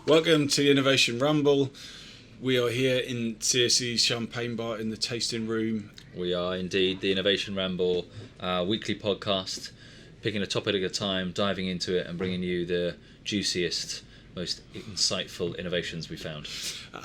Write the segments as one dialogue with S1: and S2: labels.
S1: Welcome to the Innovation Ramble. We are here in CSE's Champagne Bar in the tasting room.
S2: We are indeed the Innovation Ramble weekly podcast, picking a topic at a time, diving into it and bringing you the juiciest, most insightful innovations we found.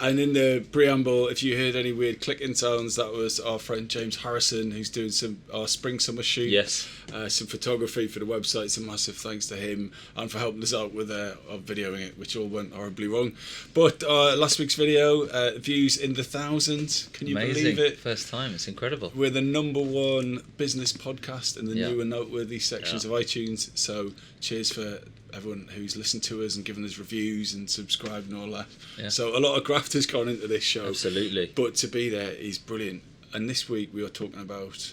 S1: And in the preamble, if you heard any weird clicking sounds, that was our friend James Harrison, who's doing our spring-summer shoot.
S2: Yes.
S1: Some photography for the website, so massive thanks to him and for helping us out with videoing it, which all went horribly wrong. But last week's video, views in the thousands. Can you believe it?
S2: First time, it's incredible.
S1: We're the #1 business podcast in the new and noteworthy sections of iTunes, so cheers for everyone who's listened to us and given us reviews and subscribed and all that. Yeah. So a lot of graft has gone into this show.
S2: Absolutely.
S1: But to be there is brilliant. And this week we are talking about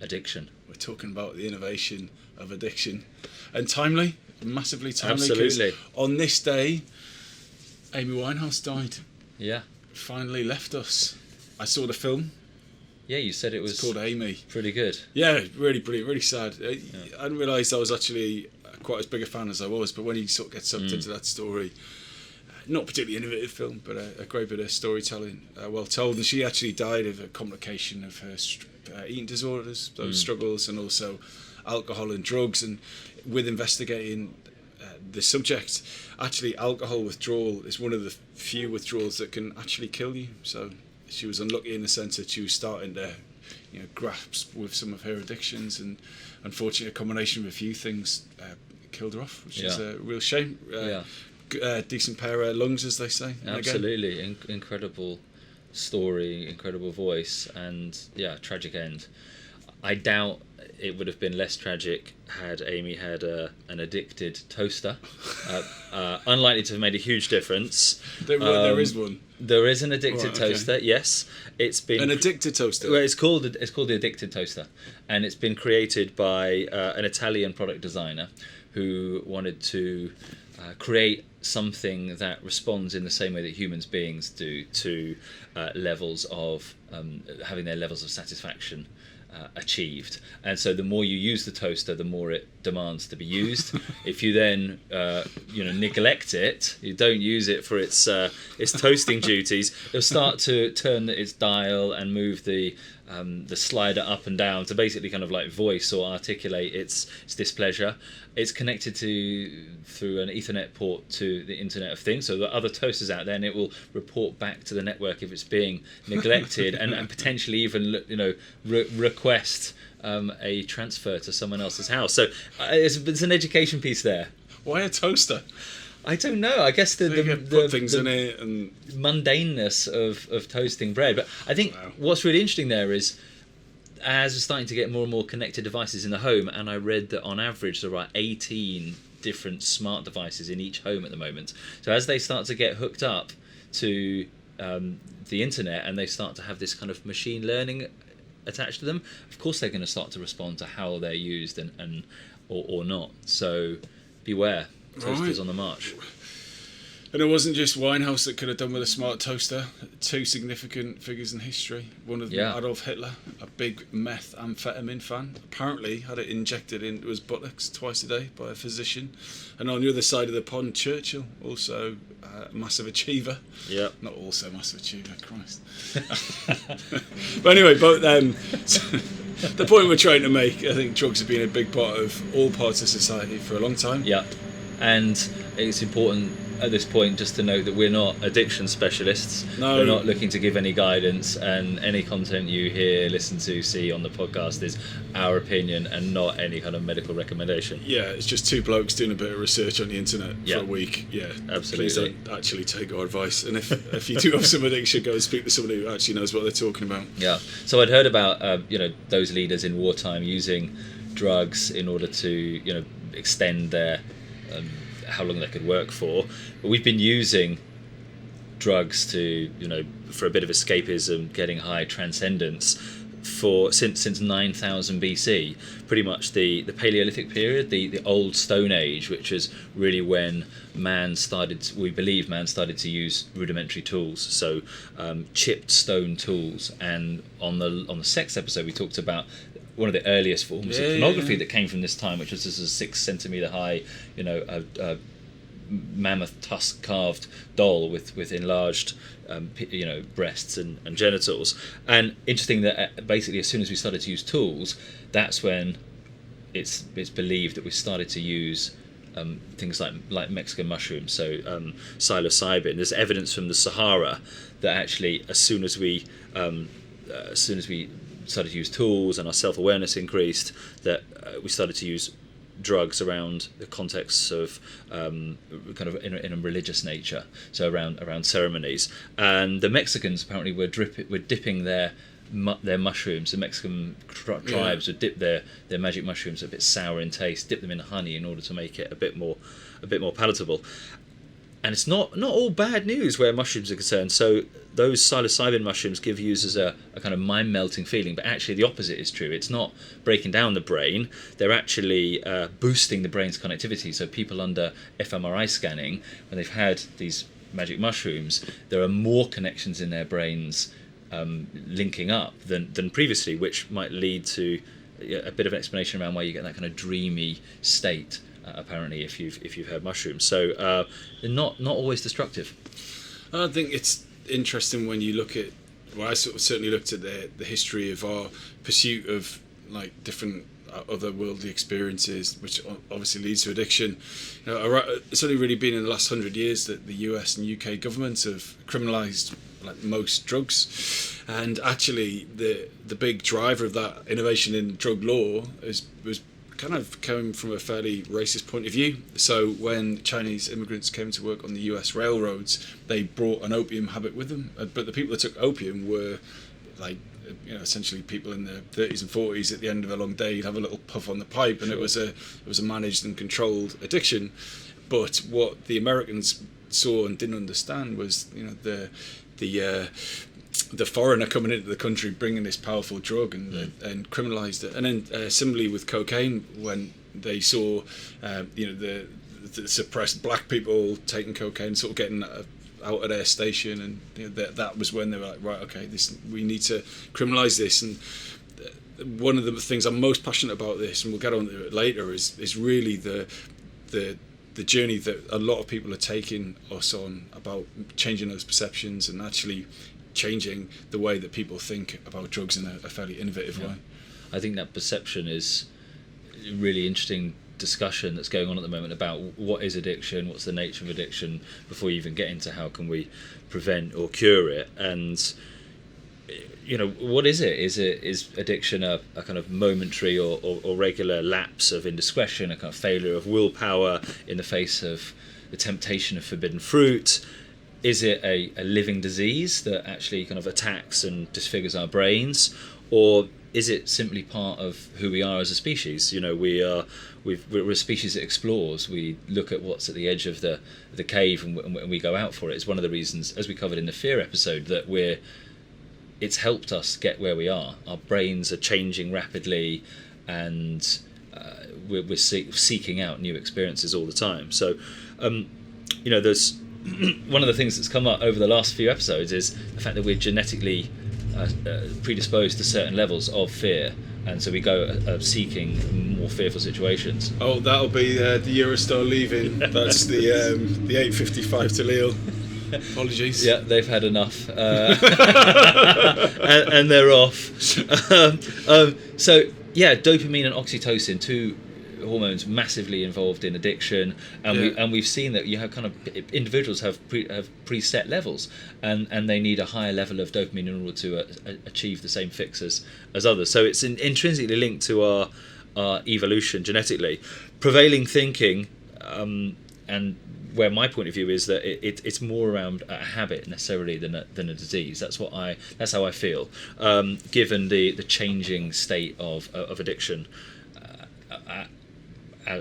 S2: addiction. We're
S1: talking about the innovation of addiction. And timely, massively timely.
S2: Absolutely.
S1: On this day, Amy Winehouse died.
S2: Yeah.
S1: Finally left us. I saw the film.
S2: Yeah, you said it's
S1: called Amy.
S2: Pretty good.
S1: Yeah, really brilliant, really sad. I didn't realise I was actually quite as big a fan as I was, but when you sort of get sucked into that story, not particularly innovative film, but a great bit of storytelling, well told. And she actually died of a complication of her eating disorders, those struggles, and also alcohol and drugs. And with investigating the subject, actually alcohol withdrawal is one of the few withdrawals that can actually kill you. So she was unlucky in the sense that she was starting to grasp with some of her addictions, and unfortunately a combination of a few things killed her off, which is a real shame. Decent pair of lungs, as they say.
S2: Absolutely. Incredible story, incredible voice, and tragic end. I doubt it would have been less tragic had Amy had an addicted toaster. Unlikely to have made a huge difference.
S1: There is one.
S2: There is an addicted toaster. Yes, it's been
S1: an addicted toaster.
S2: Well, it's called the addicted toaster, and it's been created by an Italian product designer who wanted to create something that responds in the same way that human beings do to levels of having their levels of satisfaction achieved. And so the more you use the toaster, the more it demands to be used. If you then neglect it, you don't use it for its toasting duties, it'll start to turn its dial and move the slider up and down to basically kind of like voice or articulate its displeasure. It's connected through an Ethernet port to the Internet of Things, so there are other toasters out there, and it will report back to the network if it's being neglected, and potentially even request a transfer to someone else's house. So it's an education piece there.
S1: Why a toaster?
S2: I don't know. I guess the
S1: put things in it and
S2: mundaneness of toasting bread. But I think what's really interesting there is, as we're starting to get more and more connected devices in the home, and I read that on average there are 18 different smart devices in each home at the moment. So as they start to get hooked up to the internet, and they start to have this kind of machine learning attached to them, of course they're going to start to respond to how they're used or not. So beware. Toasters on the march.
S1: And it wasn't just Winehouse that could have done with a smart toaster. Two significant figures in history. One of them, Adolf Hitler, a big methamphetamine fan, apparently had it injected into his buttocks twice a day by a physician. And on the other side of the pond, Churchill, also a massive achiever.
S2: Yeah.
S1: Not also a massive achiever, Christ. But anyway, both the point we're trying to make, I think drugs have been a big part of all parts of society for a long time.
S2: Yeah. And it's important at this point just to note that we're not addiction specialists.
S1: No.
S2: We're not looking to give any guidance, and any content you hear, listen to, see on the podcast is our opinion and not any kind of medical recommendation.
S1: Yeah, it's just two blokes doing a bit of research on the internet for a week. Yeah,
S2: absolutely.
S1: Please don't actually take our advice. And if you do have some addiction, go and speak to somebody who actually knows what they're talking about.
S2: Yeah. So I'd heard about those leaders in wartime using drugs in order to extend their how long they could work for, but we've been using drugs to for a bit of escapism, getting high, transcendence since 9000 BC, pretty much the Paleolithic period, the old Stone Age, which is really when we believe man started to use rudimentary tools, so chipped stone tools. And on the sex episode we talked about one of the earliest forms of pornography that came from this time, which was just a 6 centimeter high, a mammoth tusk carved doll with enlarged breasts and genitals. And interesting that basically as soon as we started to use tools, that's when it's believed that we started to use things like Mexican mushrooms, so psilocybin. There's evidence from the Sahara that actually as soon as we started to use tools and our self-awareness increased, that we started to use drugs around the contexts of kind of in a religious nature, so around ceremonies. And the Mexicans apparently were dipping their mushrooms. The Mexican tribes would dip their magic mushrooms a bit sour in taste, dip them in honey in order to make it a bit more palatable. And it's not all bad news where mushrooms are concerned. So those psilocybin mushrooms give users a kind of mind-melting feeling, but actually the opposite is true. It's not breaking down the brain. They're actually boosting the brain's connectivity. So people under fMRI scanning, when they've had these magic mushrooms, there are more connections in their brains linking up than previously, which might lead to a bit of an explanation around why you get that kind of dreamy state. Apparently, if you've had mushrooms, so they're not always destructive.
S1: I think it's interesting when you look at. Well, I certainly looked at the history of our pursuit of like different otherworldly experiences, which obviously leads to addiction. It's only really been in the last 100 years that the US and UK governments have criminalised like most drugs, and actually the big driver of that innovation in drug law was kind of came from a fairly racist point of view. So when Chinese immigrants came to work on the US railroads, they brought an opium habit with them, but the people that took opium were like essentially people in their 30s and 40s. At the end of a long day, you'd have a little puff on the pipe, and it was a managed and controlled addiction. But what the Americans saw and didn't understand was the foreigner coming into the country bringing this powerful drug and criminalised it. And then similarly with cocaine, when they saw the suppressed black people taking cocaine, sort of getting out of their station, and that was when they were like, right, okay, we need to criminalise this. And one of the things I'm most passionate about this, and we'll get on to it later, is really the journey that a lot of people are taking us on about changing those perceptions and actually changing the way that people think about drugs in a fairly innovative way.
S2: I think that perception is a really interesting discussion that's going on at the moment about what is addiction, what's the nature of addiction, before you even get into how can we prevent or cure it. And what is it? Is addiction a kind of momentary or regular lapse of indiscretion, a kind of failure of willpower in the face of the temptation of forbidden fruit? Is it a living disease that actually kind of attacks and disfigures our brains, or is it simply part of who we are as a species? We're a species that explores. We look at what's at the edge of the cave and we go out for it. It's one of the reasons, as we covered in the fear episode, that it's helped us get where we are. Our brains are changing rapidly, and we're seeking out new experiences all the time. So, there's one of the things that's come up over the last few episodes is the fact that we're genetically predisposed to certain levels of fear, and so we go seeking more fearful situations.
S1: Oh, that'll be the Eurostar leaving. That's the 8:55 to Lille. Apologies.
S2: Yeah, they've had enough, and they're off. So yeah, dopamine and oxytocin, two hormones massively involved in addiction, and we've seen that you have kind of individuals have preset levels, and they need a higher level of dopamine in order to achieve the same fix as others. So it's intrinsically linked to our evolution genetically. Prevailing thinking, and where my point of view is that it's more around a habit necessarily than a disease. That's how I feel, given the changing state of addiction.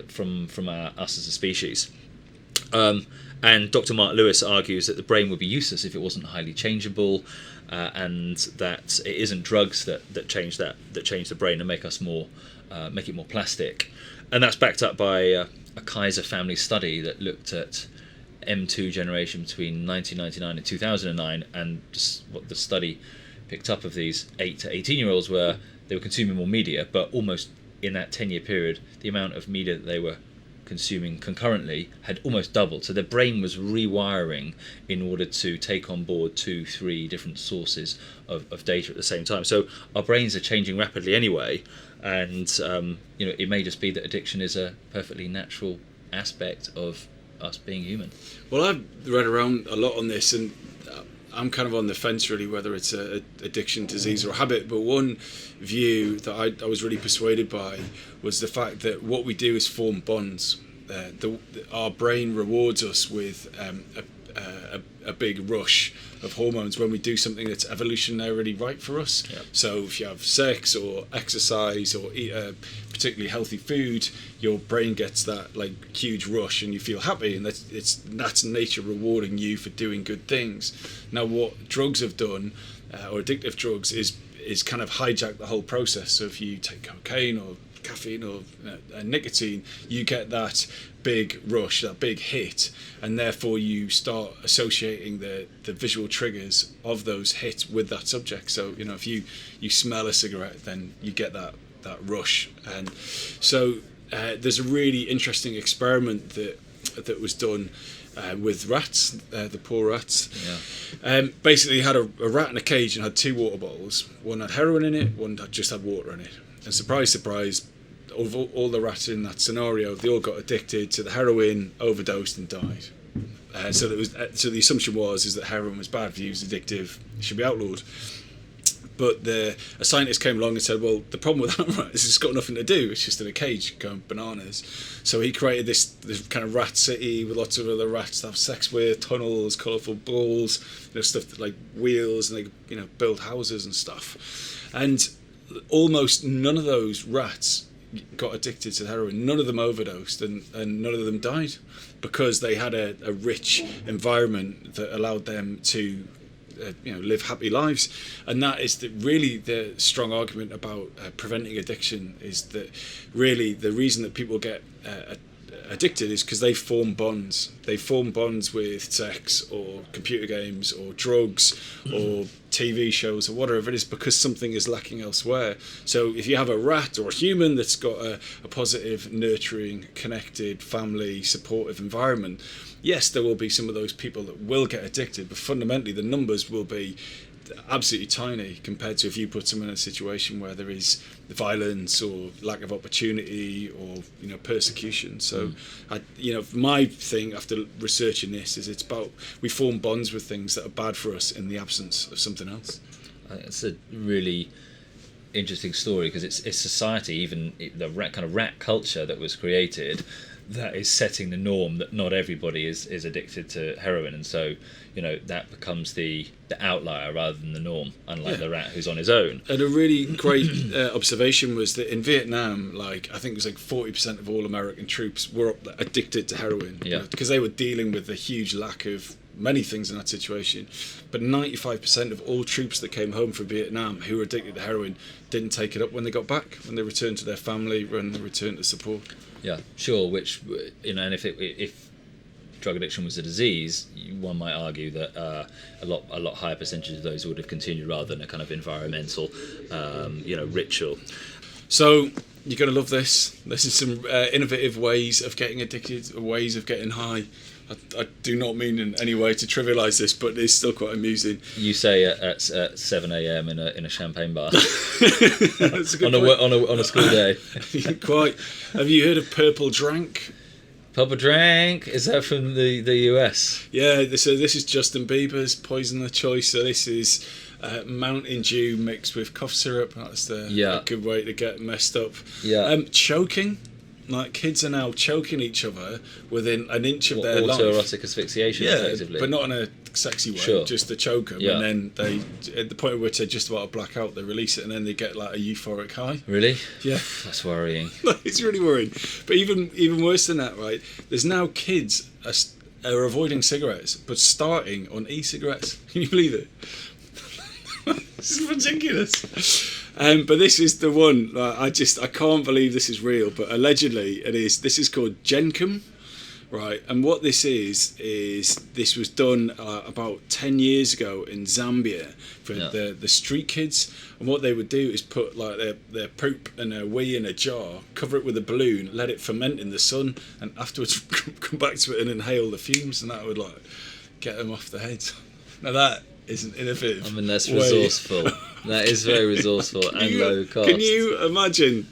S2: From us as a species, and Dr. Mark Lewis argues that the brain would be useless if it wasn't highly changeable, and that it isn't drugs that change the brain and make it more plastic, and that's backed up by a Kaiser family study that looked at M2 generation between 1999 and 2009, and just what the study picked up of these 8 to 18-year-olds were they were consuming more media, but almost in that 10-year period, the amount of media that they were consuming concurrently had almost doubled. So their brain was rewiring in order to take on board 2-3 different sources of data at the same time. So our brains are changing rapidly anyway, and it may just be that addiction is a perfectly natural aspect of us being human.
S1: Well, I've read around a lot on this, and I'm kind of on the fence really whether it's a addiction, disease or habit, but one view that I was really persuaded by was the fact that what we do is form bonds. Our brain rewards us with a big rush of hormones when we do something that's evolutionarily right for us.
S2: Yep.
S1: So if you have sex or exercise or eat a particularly healthy food, your brain gets that like huge rush and you feel happy, and that's nature rewarding you for doing good things. Now what drugs have done, or addictive drugs, is kind of hijack the whole process. So if you take cocaine or caffeine or nicotine, you get that big rush, that big hit, and therefore you start associating the visual triggers of those hits with that subject. So if you smell a cigarette, then you get that rush. And so there's a really interesting experiment that was done with rats, the poor rats.
S2: Yeah.
S1: Basically you had a rat in a cage and had 2 water bottles. One had heroin in it, one had just had water in it. And surprise, surprise, of all the rats in that scenario, they all got addicted to the heroin, overdosed and died. So the assumption is that heroin was bad for you, it was addictive, it should be outlawed. But a scientist came along and said, well, the problem with that rat is it's got nothing to do, it's just in a cage going bananas. So he created this kind of rat city with lots of other rats to have sex with, tunnels, colourful balls, stuff that, like wheels, and they build houses and stuff. And almost none of those rats got addicted to heroin. None of them overdosed, and none of them died, because they had a rich environment that allowed them to live happy lives. And that is really the strong argument about preventing addiction, is that really the reason that people get addicted is because they form bonds. They form bonds with sex or computer games or drugs or TV shows or whatever it is, because something is lacking elsewhere. So if you have a rat or a human that's got a positive, nurturing, connected, family, supportive environment, yes, there will be some of those people that will get addicted, but fundamentally the numbers will be absolutely tiny compared to if you put someone in a situation where there is violence or lack of opportunity or persecution. So my thing after researching this is it's about we form bonds with things that are bad for us in the absence of something else.
S2: It's a really interesting story, because it's society, even the rat culture that was created, that is setting the norm that not everybody is addicted to heroin, and so that becomes the outlier rather than the norm, unlike the rat who's on his own.
S1: And a really great observation was that in Vietnam, I think it was 40% of all American troops were addicted to heroin, because they were dealing with a huge lack of many things in that situation. But 95% of all troops that came home from Vietnam who were addicted to heroin didn't take it up when they got back, when they returned to their family, when they returned to support.
S2: Yeah, sure. Which and if drug addiction was a disease, one might argue that a lot higher percentage of those would have continued rather than a kind of environmental, ritual.
S1: So you're going to love this. This is some innovative ways of getting addicted, ways of getting high. I do not mean in any way to trivialise this, but it's still quite amusing.
S2: You say at 7 a.m. in a champagne bar
S1: That's a good
S2: on a school day.
S1: Quite. Have you heard of Purple Drank?
S2: Purple Drank, is that from the US?
S1: Yeah. So this is Justin Bieber's Poison the Choice. So this is Mountain Dew mixed with cough syrup. That's a good way to get messed up.
S2: Yeah.
S1: Choking. Like, kids are now choking each other within an inch of their life.
S2: Autoerotic asphyxiation, effectively.
S1: But not in a sexy way, just to choke them. Yeah. And then at the point at which they're just about to black out, they release it, and then they get a euphoric high.
S2: Really?
S1: Yeah.
S2: That's worrying.
S1: It's really worrying. But even worse than that, right? There's now kids are avoiding cigarettes, but starting on e-cigarettes. Can you believe it? This is ridiculous. But this is the one. I can't believe this is real. But allegedly, it is. This is called Jenkem, Right, and what this is this was done about 10 years ago in Zambia for the street kids, and what they would do is put like their poop and their wee in a jar, cover it with a balloon, let it ferment in the sun, and afterwards come back to it and inhale the fumes, and that would like get them off the heads. Now that isn't innovative.
S2: I mean, that's resourceful. That is very resourceful and low cost.
S1: Can you imagine?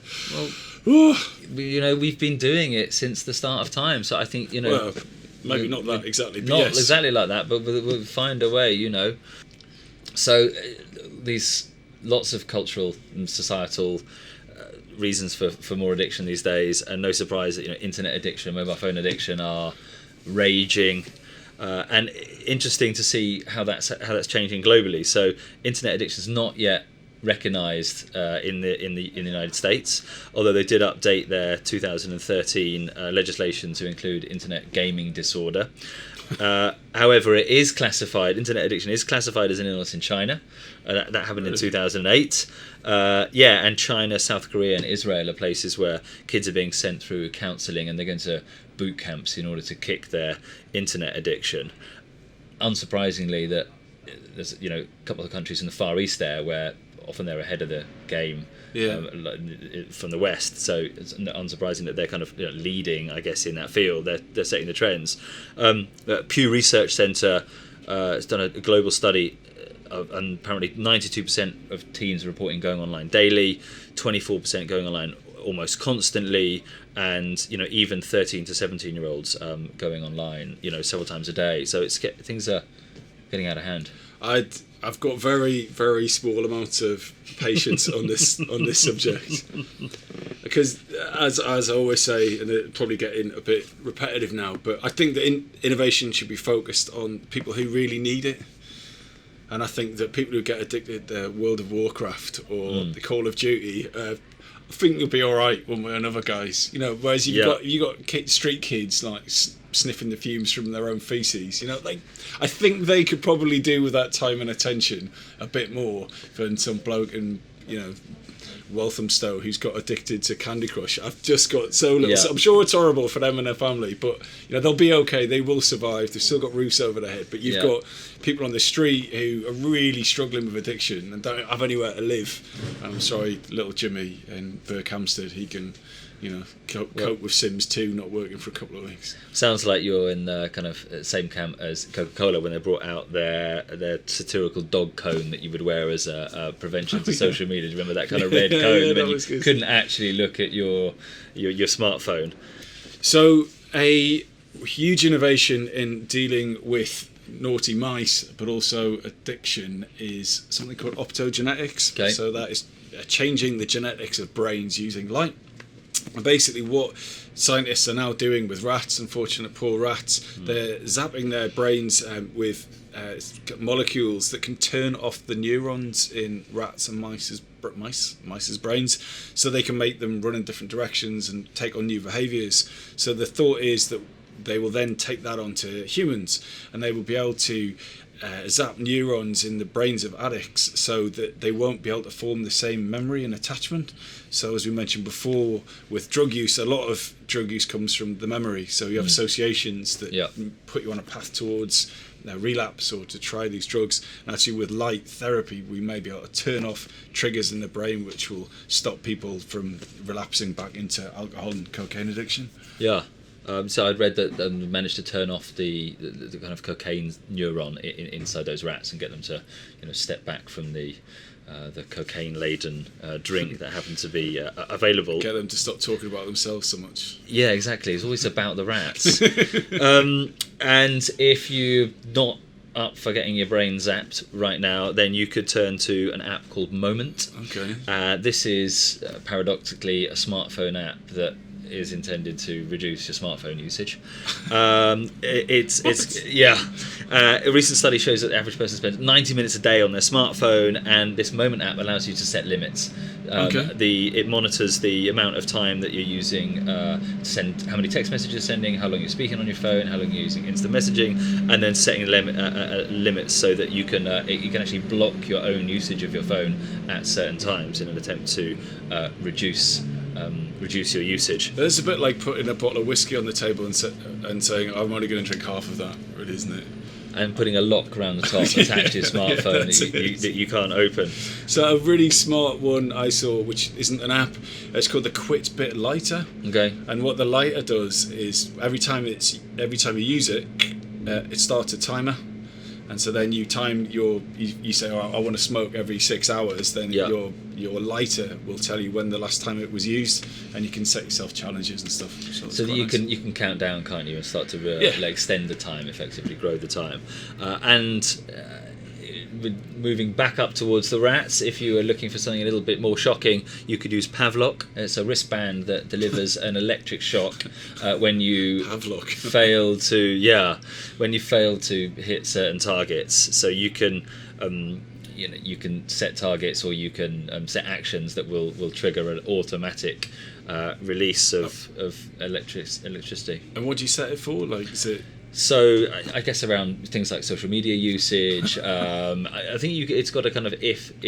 S2: Well, you know, we've been doing it since the start of time, so I think, you know...
S1: Well, maybe not that exactly, but
S2: not
S1: yes.
S2: exactly like that, but we'll find a way, you know. So these lots of cultural and societal reasons for more addiction these days, and no surprise that, you know, internet addiction, mobile phone addiction are raging. And interesting to see how that's changing globally. So internet addiction is not yet recognised in the United States, although they did update their 2013 legislation to include internet gaming disorder. However, internet addiction is classified as an illness in China. That happened in 2008. And China, South Korea and Israel are places where kids are being sent through counselling, and they're going to boot camps in order to kick their internet addiction. Unsurprisingly, that there's, you know, a couple of countries in the Far East there where often they're ahead of the game from the West, so it's unsurprising that they're kind of, you know, leading, I guess, in that field. They're setting the trends. Pew Research Center has done a global study, and apparently 92% of teens are reporting going online daily, 24% going online almost constantly, and, you know, even 13 to 17-year-olds going online, you know, several times a day. So things are getting out of hand. I've
S1: got very, very small amounts of patience on this subject, because as I always say, and it's probably getting a bit repetitive now, but I think that innovation should be focused on people who really need it. And I think that people who get addicted to World of Warcraft or the Call of Duty, I think you'll be all right one way or another, guys. You know, whereas you got street kids like sniffing the fumes from their own feces. You know, like, I think they could probably do with that time and attention a bit more than some bloke in, you know, Walthamstow who's got addicted to Candy Crush. I've just got so little.
S2: Yeah.
S1: So I'm sure it's horrible for them and their family, but, you know, they'll be okay. They will survive. They've still got roofs over their head. But you've got people on the street who are really struggling with addiction and don't have anywhere to live. And I'm sorry, little Jimmy in Berkhamsted, he can, you know, cope with Sims 2 not working for a couple of weeks.
S2: Sounds like you're in the kind of same camp as Coca-Cola when they brought out their satirical dog cone that you would wear as a prevention to social media. Do you remember that kind of red cone? And then you couldn't actually look at your smartphone. So a huge innovation in dealing with naughty mice, but also addiction, is something called optogenetics. Okay. So that is changing the genetics of brains using light. And basically what scientists are now doing with rats, unfortunate poor rats, they're zapping their brains with molecules that can turn off the neurons in rats and mice's brains, so they can make them run in different directions and take on new behaviours. So the thought is that they will then take that onto humans, and they will be able to zap neurons in the brains of addicts so that they won't be able to form the same memory and attachment. So as we mentioned before, with drug use, a lot of drug use comes from the memory. So you have associations that put you on a path towards relapse or to try these drugs. And actually with light therapy, we may be able to turn off triggers in the brain which will stop people from relapsing back into alcohol and cocaine addiction. Yeah. So I'd read that managed to turn off the kind of cocaine neuron inside those rats and get them to, you know, step back from the cocaine-laden drink that happened to be available.
S1: Get them to stop talking about themselves so much.
S2: Yeah, exactly. It's always about the rats. And if you're not up for getting your brain zapped right now, then you could turn to an app called Moment.
S1: Okay.
S2: This is paradoxically a smartphone app that is intended to reduce your smartphone usage. A recent study shows that the average person spends 90 minutes a day on their smartphone, and this Moment app allows you to set limits. It monitors the amount of time that you're using to send, how many text messages you're sending, how long you're speaking on your phone, how long you're using instant messaging, and then setting limits so that you can actually block your own usage of your phone at certain times in an attempt to reduce reduce your usage.
S1: It's a bit like putting a bottle of whiskey on the table and saying, I'm only going to drink half of that, really, isn't it?
S2: And putting a lock around the top attached to your smartphone that you can't open.
S1: So a really smart one I saw, which isn't an app, it's called the Quitbit Lighter.
S2: Okay.
S1: And what the lighter does is every time you use it, it starts a timer. And so then you time you say, oh, I want to smoke every 6 hours, then your lighter will tell you when the last time it was used, and you can set yourself challenges and stuff.
S2: So that you can count down, can't you, and start to extend the time, effectively grow the time. Moving back up towards the rats, if you are looking for something a little bit more shocking, you could use Pav Lock. It's a wristband that delivers an electric shock when you fail to hit certain targets. So you can you can set targets, or you can set actions that will trigger an automatic release of electricity.
S1: And what do you set it for? Like, is it?
S2: So I guess around things like social media usage, I think it's got a kind of if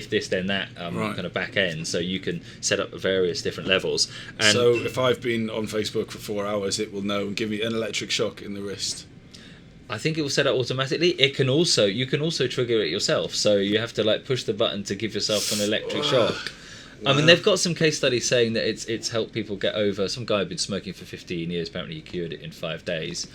S2: this then that kind of back end, so you can set up various different levels. And
S1: so if I've been on Facebook for 4 hours, it will know and give me an electric shock in the wrist.
S2: I think it will set up automatically. You can also trigger it yourself, so you have to like push the button to give yourself an electric shock. Wow. I mean, they've got some case studies saying that it's helped people get over. Some guy had been smoking for 15 years. Apparently, he cured it in 5 days.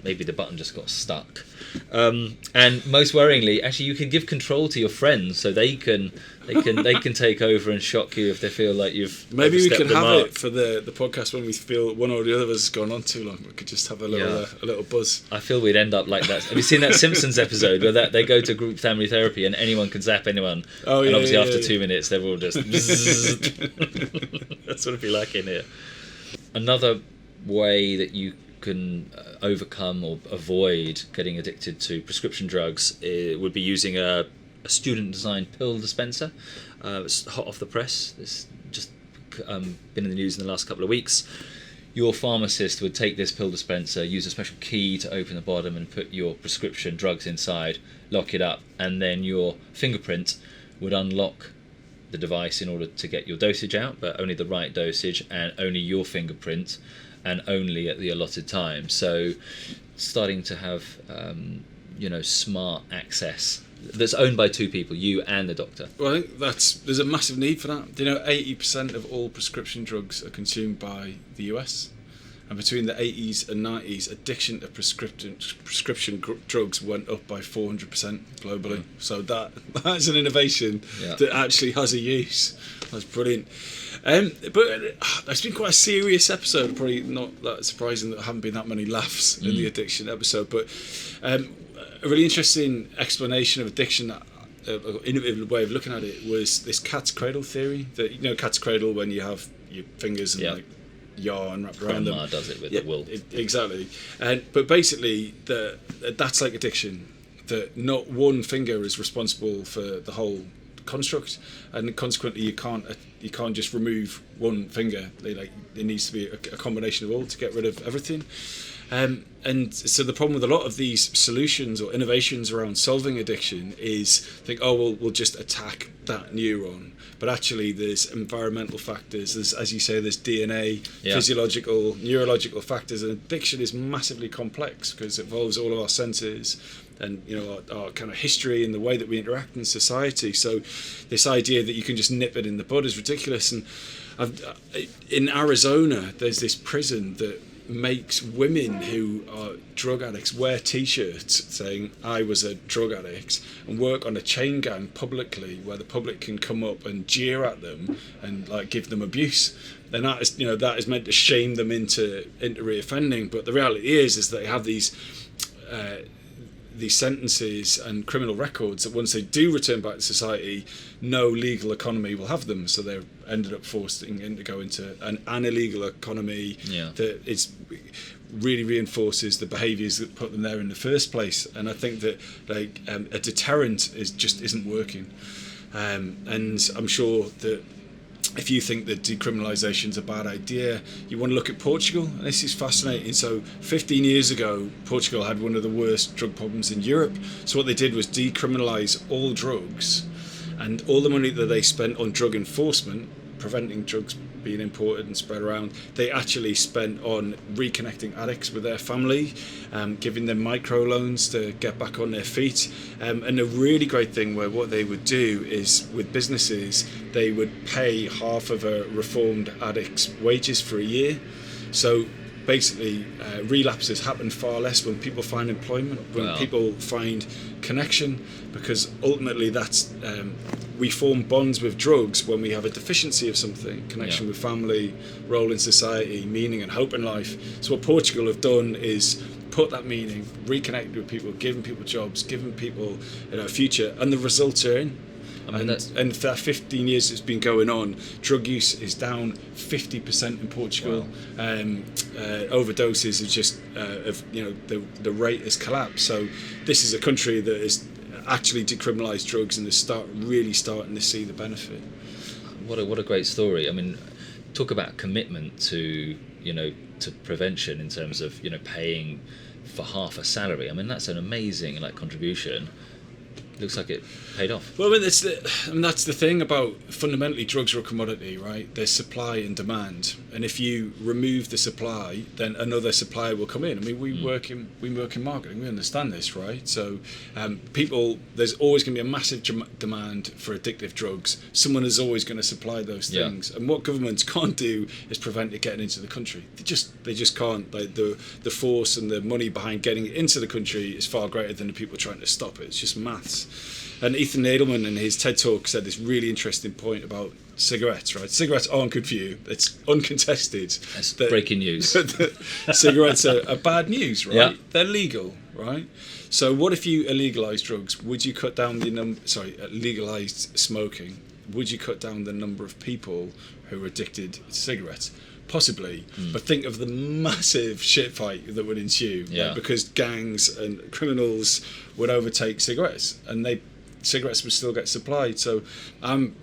S2: Maybe the button just got stuck. And most worryingly, actually, you can give control to your friends, so they can take over and shock you if they feel like you've.
S1: Maybe we can have it for the podcast when we feel one or the other of us has gone on too long. We could just have a little buzz.
S2: I feel we'd end up like that. Have you seen that Simpsons episode where they go to group family therapy and anyone can zap anyone? Oh, and obviously after 2 minutes they're all just. That's what it'd be like in here. Another way that you can overcome or avoid getting addicted to prescription drugs would be using a student-designed pill dispenser. It's hot off the press. It's just been in the news in the last couple of weeks. Your pharmacist would take this pill dispenser, use a special key to open the bottom and put your prescription drugs inside, lock it up, and then your fingerprint would unlock the device in order to get your dosage out, but only the right dosage and only your fingerprint, and only at the allotted time. So starting to have smart access that's owned by 2 people, you and the doctor. Well,
S1: I think there's a massive need for that. 80% of all prescription drugs are consumed by the US, and between the 80s and 90s, addiction to prescription drugs went up by 400% globally. So that's an innovation that actually has a use. That's brilliant. But it's been quite a serious episode. Probably not that surprising that there haven't been that many laughs in the addiction episode. But a really interesting explanation of addiction, innovative way of looking at it, was this cat's cradle theory. That cat's cradle, when you have your fingers and like yarn wrapped around them.
S2: Grandma does it with the wool.
S1: Exactly. But basically, that's like addiction. That not one finger is responsible for the whole construct, and consequently you can't just remove one finger. It needs to be a combination of all to get rid of everything. And so the problem with a lot of these solutions or innovations around solving addiction is we'll just attack that neuron, but actually there's environmental factors, there's, as you say, there's DNA, physiological, neurological factors, and addiction is massively complex because it involves all of our senses and our kind of history and the way that we interact in society. So this idea that you can just nip it in the bud is ridiculous. And in Arizona, there's this prison that makes women who are drug addicts wear t-shirts saying I was a drug addict and work on a chain gang publicly, where the public can come up and jeer at them and give them abuse. And that is meant to shame them into reoffending. But the reality is they have these sentences and criminal records that once they do return back to society, no legal economy will have them. So they're ended up forcing them to go into an illegal economy that really reinforces the behaviours that put them there in the first place. And I think that a deterrent isn't working. And I'm sure that if you think that decriminalisation is a bad idea, you want to look at Portugal. And this is fascinating. So 15 years ago, Portugal had one of the worst drug problems in Europe. So what they did was decriminalise all drugs, and all the money that they spent on drug enforcement preventing drugs being imported and spread around. They actually spent on reconnecting addicts with their family, giving them microloans to get back on their feet. And a really great thing where what they would do is with businesses, they would pay half of a reformed addict's wages for a year. So basically, relapses happen far less when people find employment, when people find connection, because ultimately that's we form bonds with drugs when we have a deficiency of something, connection with family, role in society, meaning and hope in life. So what Portugal have done is put that meaning, reconnect with people, giving people jobs, giving people a future, and the results are in. And for that 15 years it's been going on, drug use is down 50% in Portugal. Overdoses are just, the rate has collapsed. So this is a country that is actually decriminalised drugs and is really starting to see the benefit.
S2: What a great story. I mean, talk about commitment to prevention in terms of paying for half a salary. I mean, that's an amazing contribution. Looks like it paid off.
S1: Well, that's the thing about fundamentally drugs are a commodity, right? There's supply and demand, and if you remove the supply, then another supplier will come in. I mean, we work in marketing, we understand this, right? So, there's always going to be a massive demand for addictive drugs. Someone is always going to supply those things, and what governments can't do is prevent it getting into the country. They just can't. Like the force and the money behind getting it into the country is far greater than the people trying to stop it. It's just maths. And Ethan Nadelman in his TED Talk said this really interesting point about cigarettes, right? Cigarettes aren't good for you. It's uncontested.
S2: That's breaking news.
S1: Cigarettes are bad news, right?
S2: Yeah.
S1: They're legal, right? So what if you illegalised drugs? Would you cut down legalised smoking? Would you cut down the number of people who are addicted to cigarettes? Possibly, but think of the massive shit fight that would ensue, right? Because gangs and criminals would overtake cigarettes, and cigarettes would still get supplied. So I'm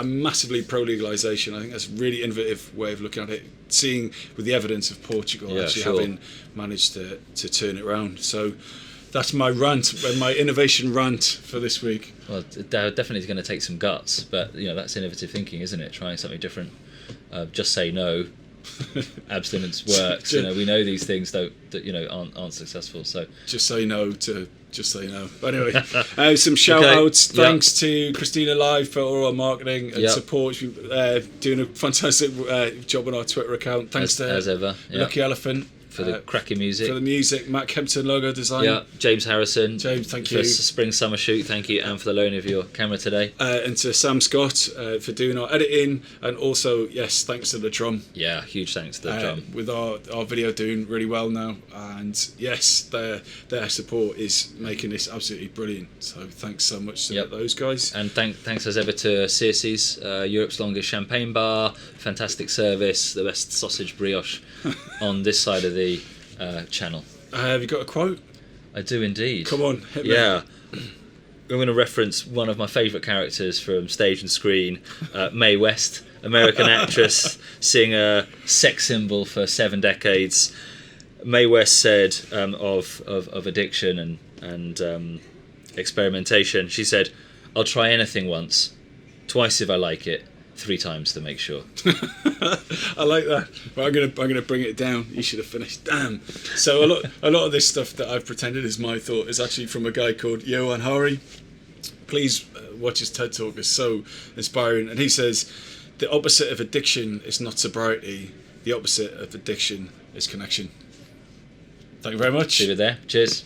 S1: massively pro-legalisation. I think that's a really innovative way of looking at it, seeing with the evidence of Portugal having managed to turn it around. So that's my rant, my innovation rant for this week.
S2: Well, definitely is going to take some guts, but that's innovative thinking, isn't it? Trying something different. Just say no. Abstinence works. We know these things aren't successful. So just say no. Anyway, some shout outs. Thanks to Christina Live for all our marketing and support. She's doing a fantastic job on our Twitter account. Thanks as ever. Lucky Elephant for the cracking music. For the music, Matt Kempton logo design. Yeah, James Harrison. James, thank you. For spring summer shoot, thank you, and for the loan of your camera today. And to Sam Scott for doing our editing, and also thanks to the drum. Yeah, huge thanks to the drum. With our video doing really well now, and their support is making this absolutely brilliant. So thanks so much to those guys. And thanks as ever to Circe's, Europe's longest champagne bar. Fantastic service, the best sausage brioche on this side of the channel. Have you got a quote? I do indeed. Come on, hit me. Yeah. I'm going to reference one of my favourite characters from stage and screen, Mae West, American actress, singer, sex symbol for 7 decades. Mae West said of addiction and experimentation, she said, "I'll try anything once, twice if I like it, 3 times to make sure." I like that. But I'm gonna bring it down. You should have finished. Damn. So a lot of this stuff that I've pretended is my thought is actually from a guy called Johan Hari. Please watch his TED Talk. It's so inspiring. And he says, "The opposite of addiction is not sobriety. The opposite of addiction is connection." Thank you very much. Leave it there. Cheers.